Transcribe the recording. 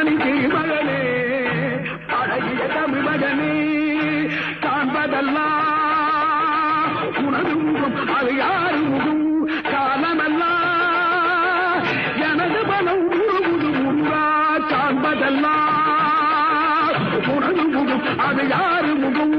மாணிக்கு மகனே அழகிய தமிழ் மகனே காண்பதெல்லாம் உனது முகம் அது யாரு முகம் காலமெல்லாம் எனது பலம் முழுமுது முருகா காண்பதெல்லாம் உனது முகம் அது யாரு முகம்